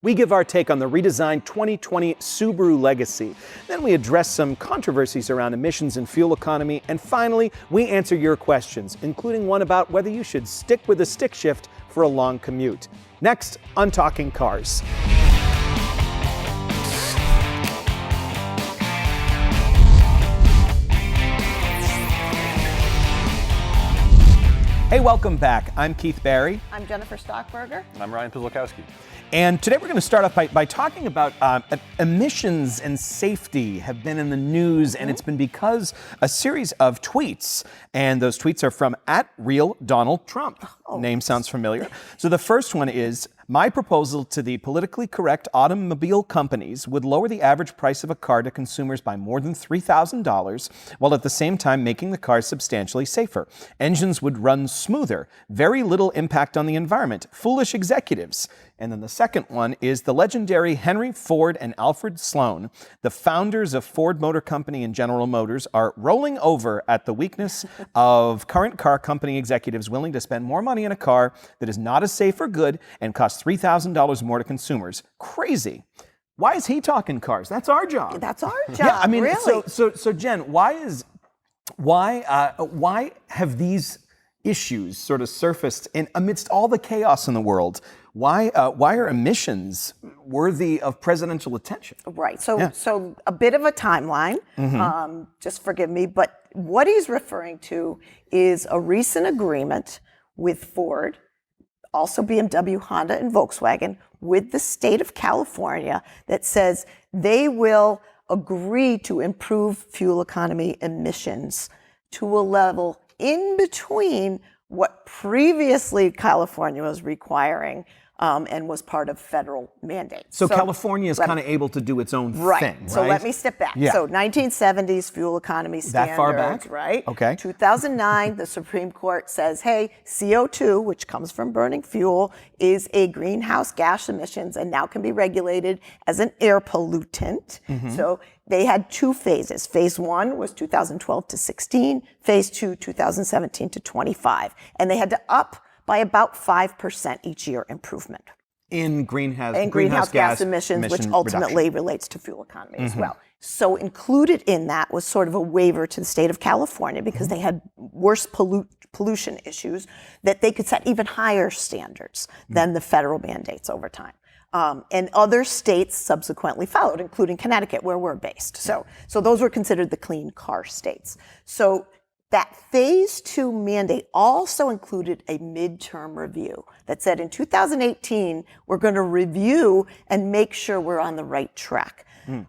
We give our take on the redesigned 2020 Subaru Legacy. Then we address some controversies around emissions and fuel economy. And finally, we answer your questions, including one about whether you should stick with a stick shift for a long commute. Next on Talking Cars. Hey, welcome back. I'm Keith Barry. I'm Jennifer Stockberger. And I'm Ryan Pizlakowski. And today we're going to start off by talking about emissions and safety have been in the news, and it's been because a series of tweets, and those tweets are from @RealDonaldTrump. Name sounds familiar. So the first one is, my proposal to the politically correct automobile companies would lower the average price of a car to consumers by more than $3,000, while at the same time making the cars substantially safer. Engines would run smoother, very little impact on the environment. Foolish executives. And then the second one is the legendary Henry Ford and Alfred Sloan, the founders of Ford Motor Company and General Motors, are rolling over at the weakness of current car company executives willing to spend more money in a car that is not as safe or good and costs $3,000 more to consumers. Crazy. Why is he talking cars? That's our job. That's our job. Yeah, I mean, really. So Jen, why have these issues sort of surfaced amidst all the chaos in the world? Why are emissions worthy of presidential attention? Right. So a bit of a timeline. Just forgive me, but what he's referring to is a recent agreement with Ford, also BMW, Honda, and Volkswagen, with the state of California that says they will agree to improve fuel economy emissions to a level in between what previously California was requiring and was part of federal mandates. So California is kind of able to do its own thing, right? So let me step back. Yeah. So 1970s fuel economy standards. That far back? Right. Okay. 2009, the Supreme Court says, hey, CO2, which comes from burning fuel, is a greenhouse gas emissions and now can be regulated as an air pollutant. So they had two phases. Phase one was 2012 to 16, phase two, 2017 to 25. And they had to up by about 5% each year improvement. In greenhouse gas emissions, which ultimately relates to fuel economy as well. So included in that was sort of a waiver to the state of California because they had worse pollution issues, that they could set even higher standards than the federal mandates over time. And other states subsequently followed, including Connecticut, where we're based. So those were considered the clean car states. So that phase two mandate also included a midterm review that said in 2018, we're going to review and make sure we're on the right track.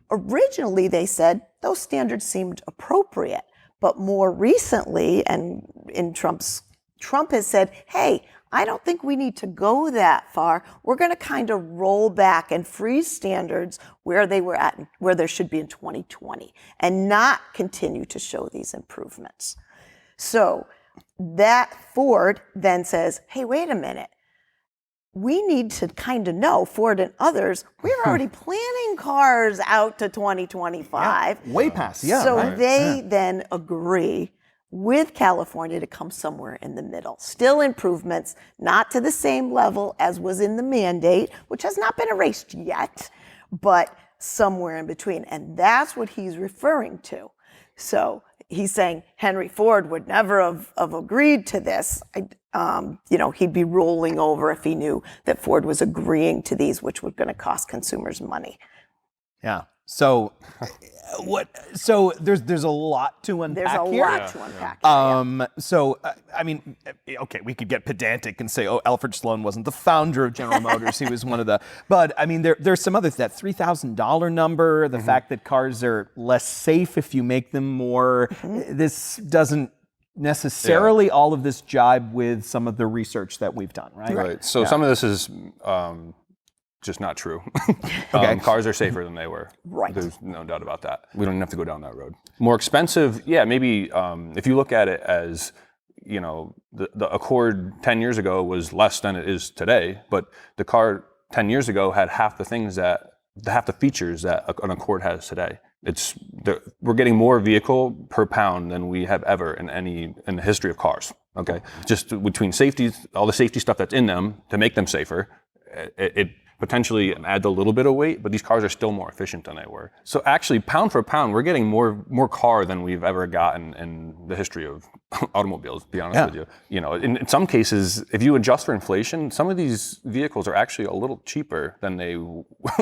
Originally, they said those standards seemed appropriate, but more recently, and Trump has said, hey, I don't think we need to go that far. We're going to kind of roll back and freeze standards where they were at, where there should be in 2020, and not continue to show these improvements. So that Ford then says, hey, wait a minute. We need to kind of know, Ford and others, we're already planning cars out to 2025. Yeah, way past, So they then agree with California to come somewhere in the middle. Still improvements, not to the same level as was in the mandate, which has not been erased yet, but somewhere in between. And that's what he's referring to. So he's saying Henry Ford would never have agreed to this. He'd be rolling over if he knew that Ford was agreeing to these, which were going to cost consumers money. Yeah. So there's a lot to unpack here. There's a lot to unpack. So, okay, we could get pedantic and say, Alfred Sloan wasn't the founder of General Motors. He was one of the, but I mean, there's some others, that $3,000 number, the fact that cars are less safe if you make them more, this doesn't necessarily all of this jibe with some of the research that we've done, right? Right. So some of this is just not true. Cars are safer than they were. Right. There's no doubt about that. We don't even have to go down that road. More expensive, maybe if you look at it as, the Accord 10 years ago was less than it is today, but the car 10 years ago had half the features that an Accord has today. We're getting more vehicle per pound than we have ever in the history of cars. Okay, just between safety, all the safety stuff that's in them to make them safer, potentially add a little bit of weight, but these cars are still more efficient than they were. So actually, pound for pound, we're getting more car than we've ever gotten in the history of automobiles, to be honest with you. You know, in some cases, if you adjust for inflation, some of these vehicles are actually a little cheaper than they,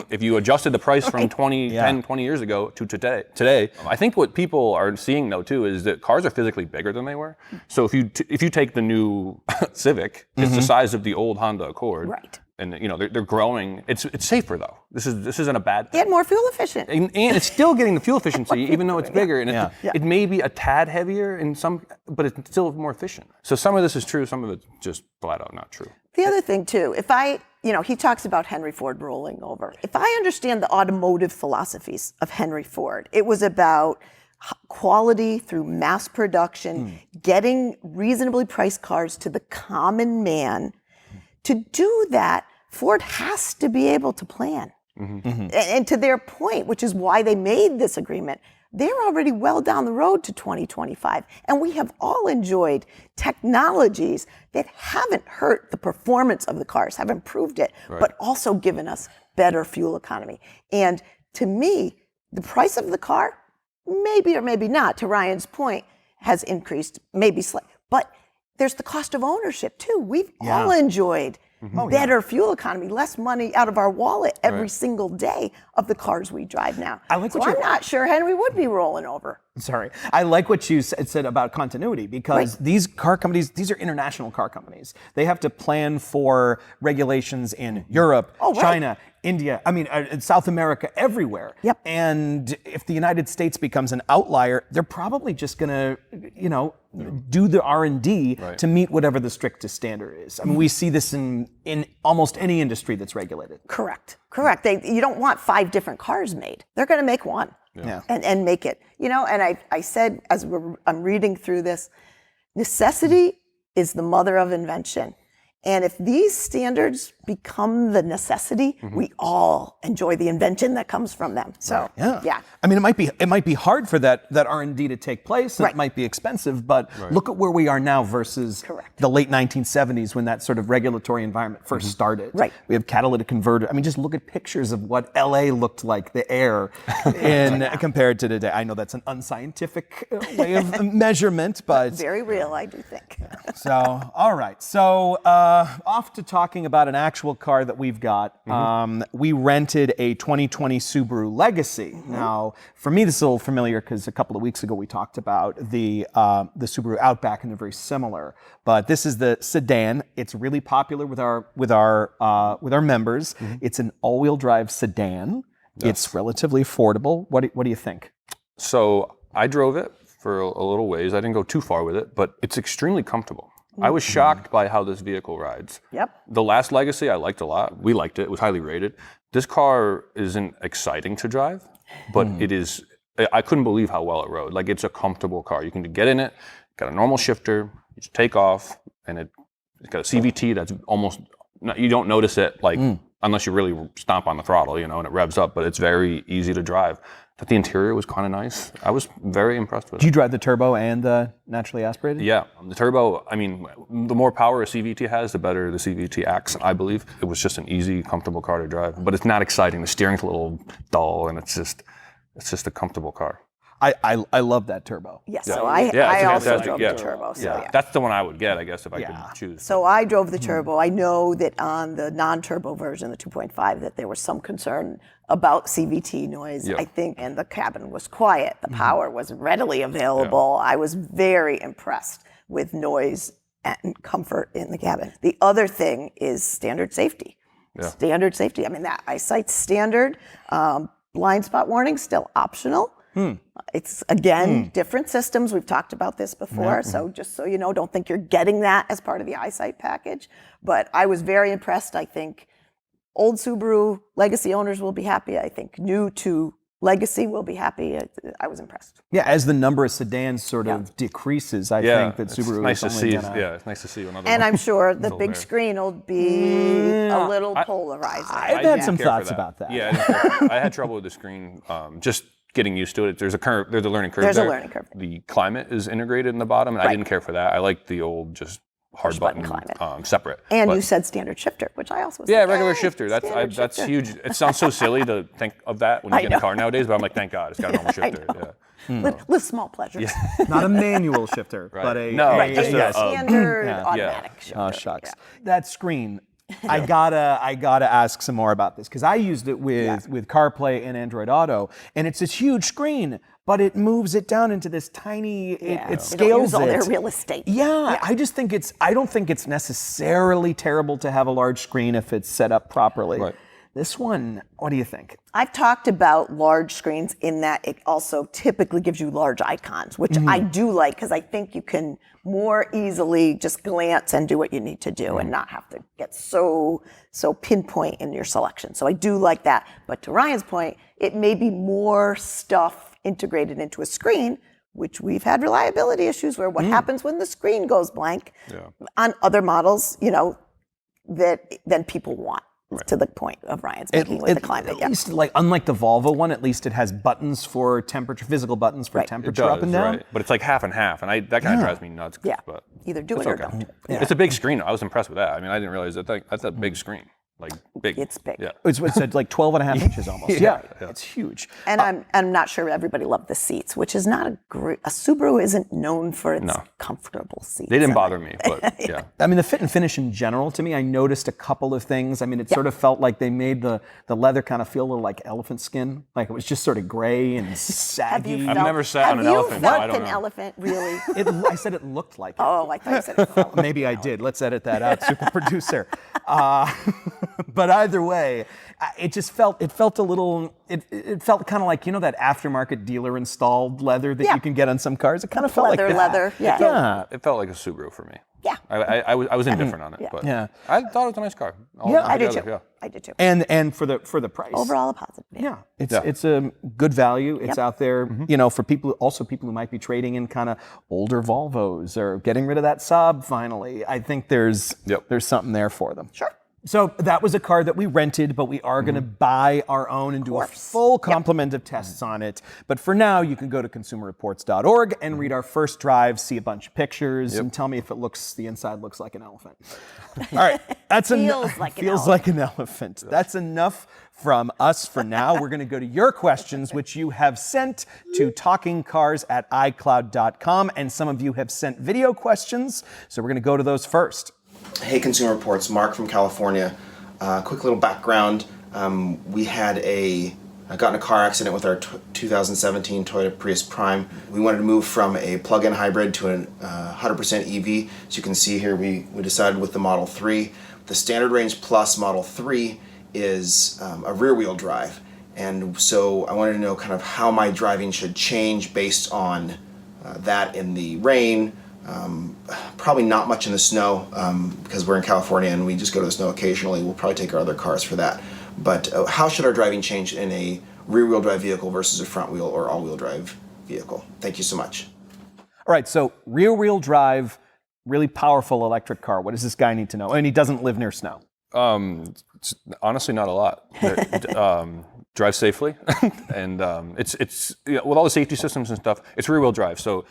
if you adjusted the price from 10, 20 years ago to today. I think what people are seeing though too is that cars are physically bigger than they were. So if you take the new Civic, it's the size of the old Honda Accord. Right. And you know they're growing. It's safer though. This isn't a bad thing. And more fuel efficient. And it's still getting the fuel efficiency, even though it's bigger. And it may be a tad heavier in some, but it's still more efficient. So some of this is true, some of it's just flat out not true. The other thing too, he talks about Henry Ford rolling over. If I understand the automotive philosophies of Henry Ford, it was about quality through mass production, getting reasonably priced cars to the common man. To do that, Ford has to be able to plan. And to their point, which is why they made this agreement, they're already well down the road to 2025. And we have all enjoyed technologies that haven't hurt the performance of the cars, have improved it, but also given us better fuel economy. And to me, the price of the car, maybe or maybe not, to Ryan's point, has increased, maybe slightly. But there's the cost of ownership too. We've all enjoyed better fuel economy, less money out of our wallet every single day of the cars we drive now. I'm not sure Henry would be rolling over. Sorry. I like what you said about continuity, because these car companies, these are international car companies. They have to plan for regulations in Europe, China, India, in South America, everywhere. Yep. And if the United States becomes an outlier, they're probably just going to, do the R&D to meet whatever the strictest standard is. We see this in almost any industry that's regulated. Correct. You don't want 5 different cars made. They're going to make one. And make it. And I said, as I'm reading through this, necessity is the mother of invention. And if these standards become the necessity, we all enjoy the invention that comes from them. So, yeah. It might be hard for that R&D to take place, and it might be expensive, but look at where we are now versus the late 1970s when that sort of regulatory environment first started. We have catalytic converter. Just look at pictures of what LA looked like, the air, compared to today. I know that's an unscientific way of measurement, but very real, I do think. So, all right. So, off to talking about an actual car that we've got. We rented a 2020 Subaru Legacy. Now, for me, this is a little familiar because a couple of weeks ago we talked about the Subaru Outback, and they're very similar. But this is the sedan. It's really popular with our members. It's an all-wheel drive sedan. It's relatively affordable. What do you think? So I drove it for a little ways. I didn't go too far with it, but it's extremely comfortable. I was shocked by how this vehicle rides. The last Legacy I liked a lot. We liked it. It was highly rated. This car isn't exciting to drive, but it is. I couldn't believe how well it rode. Like, it's a comfortable car. You can get in it, got a normal shifter, you just take off, and it's got a CVT that's almost, you don't notice it unless you really stomp on the throttle, and it revs up, but it's very easy to drive. But the interior was kind of nice. I was very impressed with it. Do you drive the turbo and the naturally aspirated? Yeah. The turbo, the more power a CVT has, the better the CVT acts, I believe. It was just an easy, comfortable car to drive. But it's not exciting. The steering's a little dull, and it's just a comfortable car. I love that turbo. Yes, so I also drove the turbo. So That's the one I would get, I guess, if I could choose. So I drove the turbo. I know that on the non-turbo version, the 2.5, that there was some concern about CVT noise, I think, and the cabin was quiet. The power was readily available. I was very impressed with noise and comfort in the cabin. The other thing is standard safety. Standard safety. That EyeSight standard, blind spot warning, still optional. It's, again, different systems. We've talked about this before, so just so you know, don't think you're getting that as part of the EyeSight package. But I was very impressed. I think old Subaru Legacy owners will be happy. I think new to Legacy will be happy. I was impressed. Yeah, as the number of sedans sort of decreases, I think that Subaru nice is to see. gonna... Yeah, it's nice to see another And one. I'm sure the big screen will be a little polarizing. I've had some thoughts about that. Yeah, I had trouble with the screen. Just getting used to it. There's a curve. There's a learning curve. There's a learning curve. The climate is integrated in the bottom, and I didn't care for that. I like the old just hard button button separate. And But- you said standard shifter, which I also was yeah, like, regular "Hey, shifter. That's standard that's shifter." huge. It sounds so silly to think of that when you get in know. a car nowadays, but I'm like, thank God, it's got a normal shifter. know. Yeah. Live small pleasures. Not a manual shifter, Right. but a No, Right, just just a- a standard yeah. automatic shifter. Oh shucks, Yeah. that screen. I gotta ask some more about this because I used it with CarPlay and Android Auto, and it's this huge screen, but it moves it down into this tiny. It They don't scales use all their it. real estate. Yeah, I just think I don't think it's necessarily terrible to have a large screen if it's set up properly. Right. This one, what do you think? I've talked about large screens in that it also typically gives you large icons, which I do like because I think you can more easily just glance and do what you need to do and not have to get so pinpoint in your selection. So I do like that. But to Ryan's point, it may be more stuff integrated into a screen, which we've had reliability issues where what happens when the screen goes blank on other models, than people want. To the point of Ryan's making with the Climate. At least, like unlike the Volvo one, at least it has buttons for temperature, physical buttons for Right. temperature It up and down. right. But it's like half and half, and that kind of drives me nuts. Yeah. But Either do it's it or okay. don't. It's a big screen. I was impressed with that. I mean, I didn't realize that's a big screen. Like big. It's big. Yeah. It's at like 12 and a half inches almost. Yeah, it's huge. And I'm not sure everybody loved the seats, which is not a Subaru isn't known for its comfortable seats. They didn't bother me, but yeah. I mean, the fit and finish in general, to me, I noticed a couple of things. I mean, it sort of felt like they made the leather kind of feel a little like elephant skin. Like it was just sort of gray and saggy. I've never sat on an elephant, so Have I you don't felt an know. elephant, really? I said it looked like it. Oh, I thought you said it felt. Maybe I did. Let's edit that out, super producer. But either way, it just felt a little. It felt kind of like that aftermarket dealer installed leather that you can get on some cars. It kind of felt like that. Leather, yeah. Yeah. It felt like a Subaru for me. Yeah. I was indifferent on it, but Yeah. I thought it was a nice car. I did too. Yeah. I did too. And for the price. Overall, a positive. Yeah, it's a good value. It's out there, for people who might be trading in kind of older Volvos or getting rid of that Saab finally. I think there's something there for them. Sure. So that was a car that we rented, but we are going to buy our own and do a full complement of tests on it. But for now, you can go to consumerreports.org and read our first drive, see a bunch of pictures, and tell me if the inside looks like an elephant. All right, that's Feels like an feels like an elephant. That's enough from us for now. We're going to go to your questions, which you have sent to talkingcars@icloud.com, and some of you have sent video questions. So we're going to go to those first. Hey, Consumer Reports, Mark from California. Quick little background. We had got in a car accident with our 2017 Toyota Prius Prime. We wanted to move from a plug-in hybrid to a 100% EV. As you can see here, we decided with the Model 3. The Standard Range Plus Model 3 is a rear-wheel drive. And so I wanted to know kind of how my driving should change based on that in the rain. Probably not much in the snow because we're in California and we just go to the snow occasionally. We'll probably take our other cars for that. But how should our driving change in a rear-wheel drive vehicle versus a front-wheel or all-wheel drive vehicle? Thank you so much. All right, so rear-wheel drive, really powerful electric car. What does this guy need to know? And he doesn't live near snow. It's honestly not a lot. Drive safely, and it's with all the safety systems and stuff. It's rear-wheel drive, so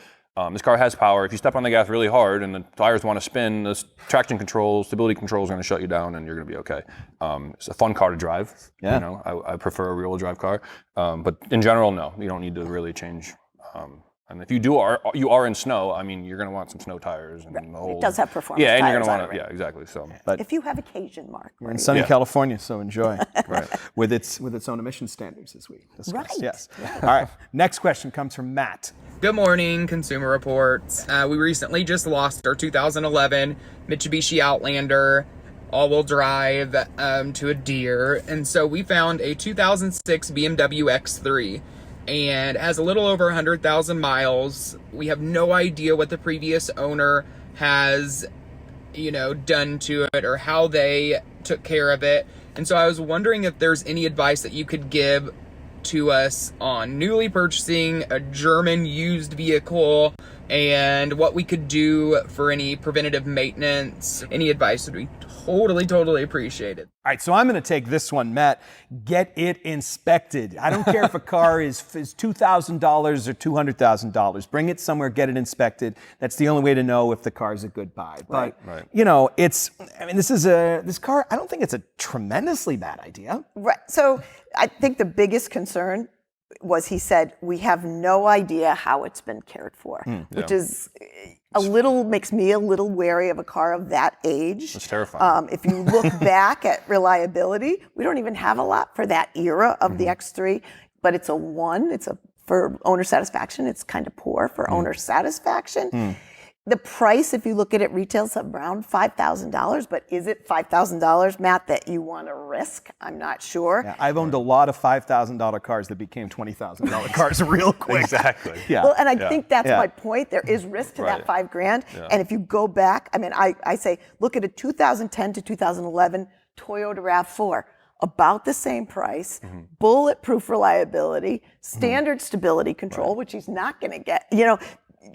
this car has power. If you step on the gas really hard and the tires want to spin, the traction control, stability control is going to shut you down, and you're going to be okay. It's a fun car to drive. Yeah. I prefer a rear-wheel drive car, but in general, no, you don't need to really change. And if you are in snow, I mean, you're going to want some snow tires and the whole. It does have performance Yeah, and you're tires going to on want it, to. Yeah, exactly. So, If you have occasion, Mark. We're in sunny California, so enjoy. Right. With its own emission standards as we discussed. Right. Yes. All right. Next question comes from Matt. Good morning, Consumer Reports. We recently just lost our 2011 Mitsubishi Outlander all-wheel drive to a deer, and so we found a 2006 BMW X3, and it has a little over 100,000 miles. We have no idea what the previous owner has, done to it or how they took care of it, and so I was wondering if there's any advice that you could give to us on newly purchasing a German used vehicle and what we could do for any preventative maintenance. Any advice would be totally appreciated. All right, so I'm going to take this one, Matt. Get it inspected. I don't care if a car is $2,000 or $200,000. Bring it somewhere, get it inspected. That's the only way to know if the car is a good buy. But you know, this car. I don't think it's a tremendously bad idea. Right. So I think the biggest concern was he said, we have no idea how it's been cared for, which is makes me a little wary of a car of that age. That's terrifying. If you look back at reliability, we don't even have a lot for that era of the X3, but it's a 1. For owner satisfaction, it's kind of poor for owner satisfaction. The price, if you look at it, retails around $5,000, but is it $5,000, Matt, that you want to risk? I'm not sure. Yeah, I've owned a lot of $5,000 cars that became $20,000 cars real quick. Exactly. Yeah. Well, and I think that's my point. There is risk to that $5,000. Yeah. And if you go back, I mean, I say, look at a 2010 to 2011 Toyota RAV4. About the same price, bulletproof reliability, standard stability control, which he's not going to get. You know,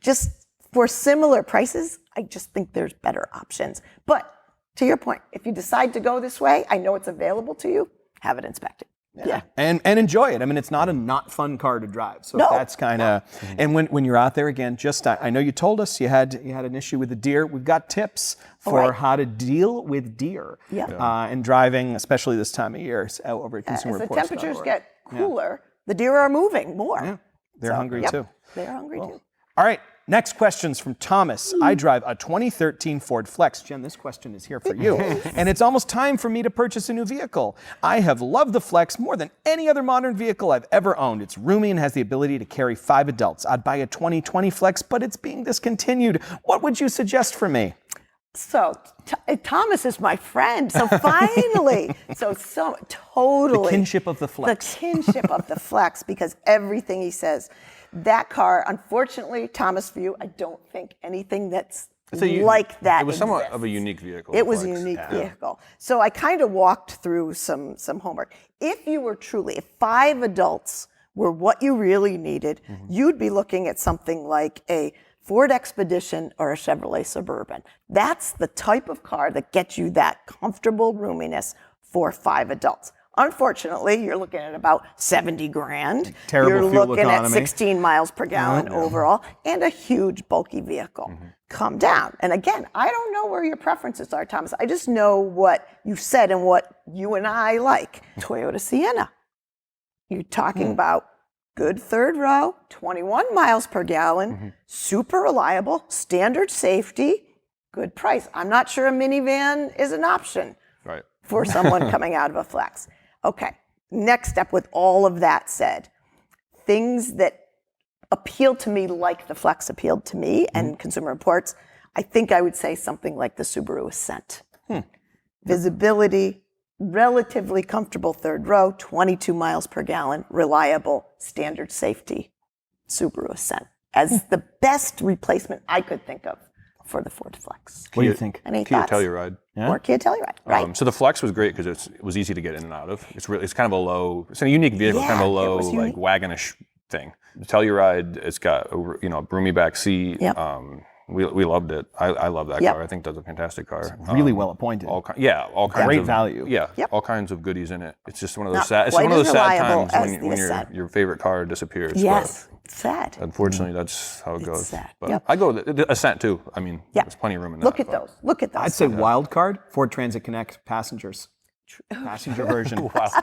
just for similar prices, I just think there's better options. But to your point, if you decide to go this way, I know it's available to you, have it inspected. Yeah. And enjoy it. I mean, it's not a not fun car to drive. So No. that's kind of, and when you're out there again, just, I know you told us you had an issue with the deer. We've got tips for how to deal with deer and driving, especially this time of year over at As the consumerreports.org. temperatures get cooler, the deer are moving more. Yeah. They're hungry too. They're hungry too. All right. Next question's from Thomas. I drive a 2013 Ford Flex. Jen, this question is here for you. And it's almost time for me to purchase a new vehicle. I have loved the Flex more than any other modern vehicle I've ever owned. It's roomy and has the ability to carry 5 adults. I'd buy a 2020 Flex, but it's being discontinued. What would you suggest for me? So Thomas is my friend. So finally, so totally. The kinship of the Flex. The kinship of the Flex, because everything he says, that car, unfortunately, Thomas, for you, I don't think anything that's like that It was somewhat exists. of a unique vehicle. It was a Flex. unique vehicle. So I kind of walked through some homework. If 5 adults were what you really needed, you'd be looking at something like a Ford Expedition or a Chevrolet Suburban. That's the type of car that gets you that comfortable roominess for 5 adults. Unfortunately, you're looking at about $70,000. Terrible you're fuel looking economy. at 16 miles per gallon overall and a huge bulky vehicle. Come down. And again, I don't know where your preferences are, Thomas. I just know what you said and what you and I like. Toyota Sienna. You're talking about good third row, 21 miles per gallon, super reliable, standard safety, good price. I'm not sure a minivan is an option Right. for someone coming out of a Flex. Okay, next step with all of that said, things that appeal to me like the Flex appealed to me and Consumer Reports, I think I would say something like the Subaru Ascent. Visibility, relatively comfortable third row, 22 miles per gallon, reliable, standard safety, Subaru Ascent as the best replacement I could think of for the Ford Flex. What do you think? Any Kia thoughts? Telluride. Or Kia Telluride, right? So the Flex was great because it was easy to get in and out of. It's kind of a low, it's a unique vehicle, kind of a Yeah, it low was like unique. wagonish thing. The Telluride, it's got a roomy back seat. Yep. We loved it. I love that Yep. car. I think that's a fantastic car. Really well appointed. All kinds Great of value. Yeah, Yep. all kinds of goodies in it. It's just one of those Not sad. It's quite one of as those sad reliable times as when the Ascent. your favorite car disappears. but Yes, sad. Unfortunately, that's how it goes. sad. But Yep. I go with the Ascent too. I mean, Yeah. there's plenty of room in that. Look at but- those. Look at those. I'd say wild card, Ford Transit Connect passengers. Passenger version.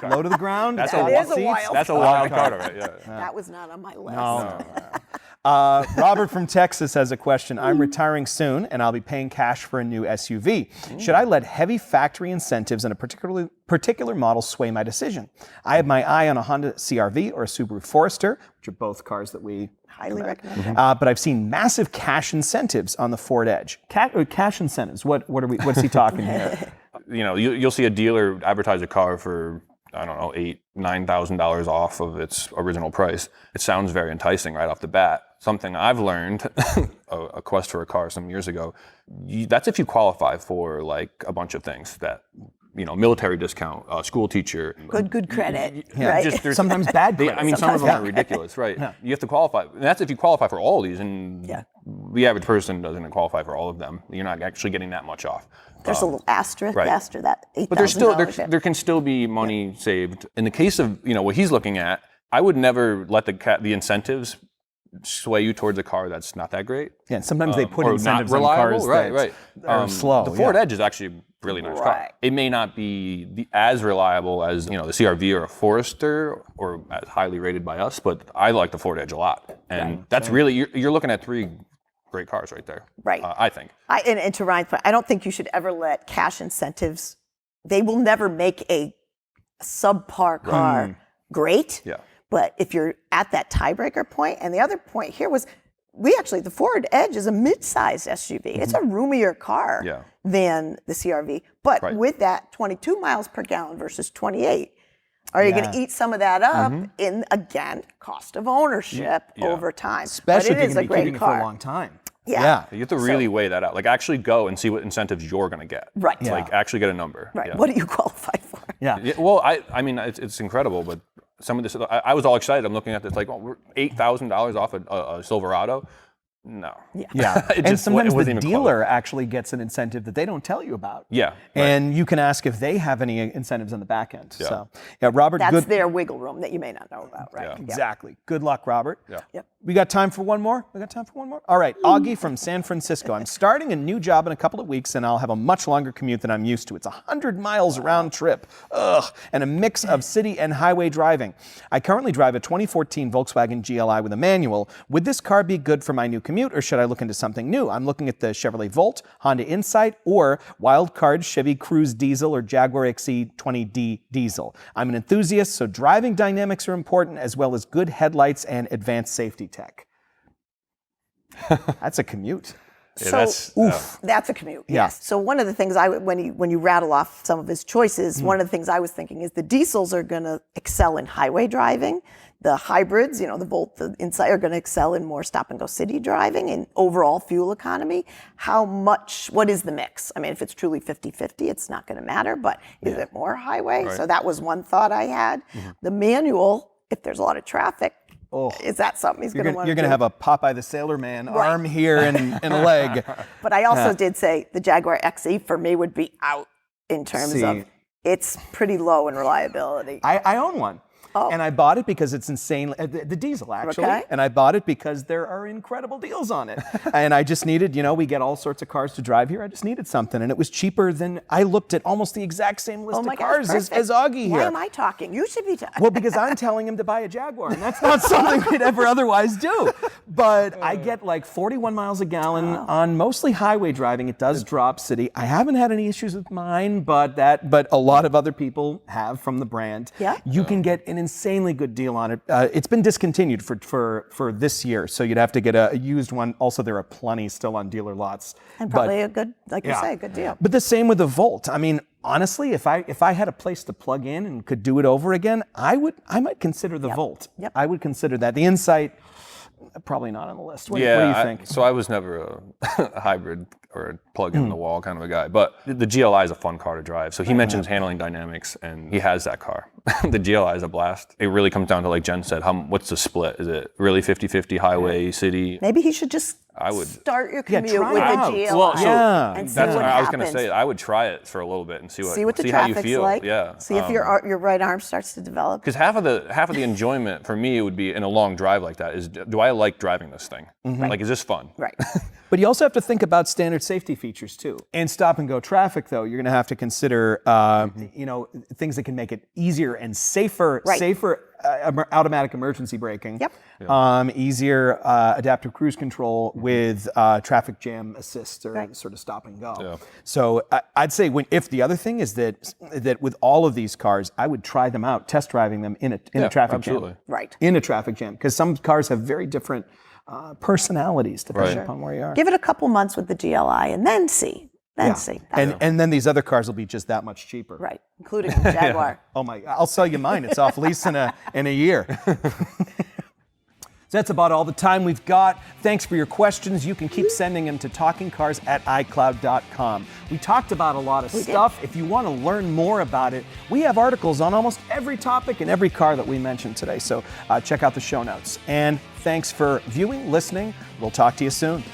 Low to the ground. That's all a wild- seats. wild That's a wild card, all right? Yeah. That was not on my list. Robert from Texas has a question. I'm retiring soon and I'll be paying cash for a new SUV. Should I let heavy factory incentives in a particular model sway my decision? I have my eye on a Honda CR-V or a Subaru Forester, which are both cars that we Highly recommend. but I've seen massive cash incentives on the Ford Edge. Cash incentives. What's he talking here? You'll see a dealer advertise a car for, I don't know, $8,000-$9,000 off of its original price. It sounds very enticing right off the bat. Something I've learned, a quest for a car some years ago, that's if you qualify for like a bunch of things that military discount, school teacher. Good credit, right? There's- Sometimes bad I credit. mean, some of them Sometimes are ridiculous, right? You have to qualify. And that's if you qualify for all of these, and the average person doesn't qualify for all of them. You're not actually getting that much off. There's a little asterisk right. after that $8,000. But there's still there can still be money saved. In the case of what he's looking at, I would never let the incentives sway you towards a car that's not that great. Yeah, sometimes they put or incentives not on reliable. cars Right. that are slow. The Ford Edge is actually a really nice car. Right. It may not be as reliable as the CR-V or a Forester or as highly rated by us, but I like the Ford Edge a lot. And that's really you're looking at 3 great cars right there. Right. I think. And to Ryan's point, I don't think you should ever let cash incentives, they will never make a subpar car great. Yeah. But if you're at that tiebreaker point, and the other point here was, the Ford Edge is a mid-sized SUV. It's a roomier car than the CR-V. But with that 22 miles per gallon versus 28, are you going to eat some of that up in, again, cost of ownership over time? Especially but if it you're is going a to be great keeping it for car. a long time. Yeah. You have to really weigh that out. Like actually go and see what incentives you're going to get. Right. Like actually get a number. Right. Yeah. What do you qualify for? Yeah. Well, I mean, it's incredible, but some of this, I was all excited. I'm looking at this like, we're $8,000 off a Silverado. No. Yeah. It And just- sometimes it wasn't the even close. dealer actually gets an incentive that they don't tell you about. Yeah. Right. And you can ask if they have any incentives on the back end. Yeah. So, Robert, That's good. their wiggle room that you may not know about, right? Yeah. Exactly. Good luck, Robert. Yeah. Yep. We got time for one more? We got time for one more? All right. Augie from San Francisco. I'm starting a new job in a couple of weeks, and I'll have a much longer commute than I'm used to. It's 100 miles round trip. Ugh. And a mix of city and highway driving. I currently drive a 2014 Volkswagen GLI with a manual. Would this car be good for my new commute, or should I look into something new? I'm looking at the Chevrolet Volt, Honda Insight, or Wildcard Chevy Cruze Diesel or Jaguar XE20D Diesel. I'm an enthusiast, so driving dynamics are important, as well as good headlights and advanced safety tech. That's a commute. Yeah, That's a commute. Yeah. Yes. So one of the things when you rattle off some of his choices, one of the things I was thinking is the diesels are going to excel in highway driving. The hybrids, the Volt, the Insight are going to excel in more stop and go city driving and overall fuel economy. What is the mix? I mean, if it's truly 50-50, it's not going to matter, but is it more highway? Right. So that was one thought I had. The manual, if there's a lot of traffic, is that something he's going to want to do? You're going to have a Popeye the Sailor Man arm here and a leg. But I also did say the Jaguar XE for me would be out in terms See. of it's pretty low in reliability. I own one. And I bought it because it's insane, the diesel actually. Okay. And I bought it because there are incredible deals on it. And I just needed, we get all sorts of cars to drive here. I just needed something. And it was cheaper than, I looked at almost the exact same list of cars as Augie here. Why am I talking? You should be talking. Well, because I'm telling him to buy a Jaguar, and that's not something we'd ever otherwise do. But I get like 41 miles a gallon on mostly highway driving. It does drop city. I haven't had any issues with mine, but a lot of other people have from the brand. Yeah. You can get an insanely good deal on it. It's been discontinued for this year, so you'd have to get a used one. Also, there are plenty still on dealer lots. And probably a good, like you say, a good deal. But the same with the Volt. I mean, honestly, if I had a place to plug in and could do it over again, I might consider the Volt. Yep. I would consider that. The Insight, probably not on the list. What do you think? So I was never a hybrid or a plug in the wall kind of a guy, but the GLI is a fun car to drive. So he mentions handling dynamics, and he has that car. The GLI is a blast. It really comes down to, like Jen said, what's the split? Is it really 50-50 highway, city? Maybe he should just start your commute with the GLI and see what happens. I was going to say, I would try it for a little bit and see what the how you traffic's feel. like. Yeah. See if your right arm starts to develop. Because half of the enjoyment for me would be in a long drive like that is, do I like driving this thing? Like, is this fun? Right. But you also have to think about standard safety features too. And stop and go traffic, though, you're going to have to consider, things that can make it easier and safer, automatic emergency braking. Yep. Easier adaptive cruise control with traffic jam assist or sort of stop and go. Yeah. So I'd say if the other thing is that with all of these cars, I would try them out, test driving them in a traffic jam. Right. In a traffic jam, because some cars have very different personalities depending upon where you are. Give it a couple months with the GLI and then see. See. And then these other cars will be just that much cheaper. Right, including the Jaguar. Oh my! I'll sell you mine. It's off lease in a year. Does That's about all the time we've got. Thanks for your questions. You can keep sending them to talkingcars@icloud.com. We talked about a lot of stuff. If you want to learn more about it, we have articles on almost every topic and every car that we mentioned today. So check out the show notes. And thanks for viewing, listening. We'll talk to you soon.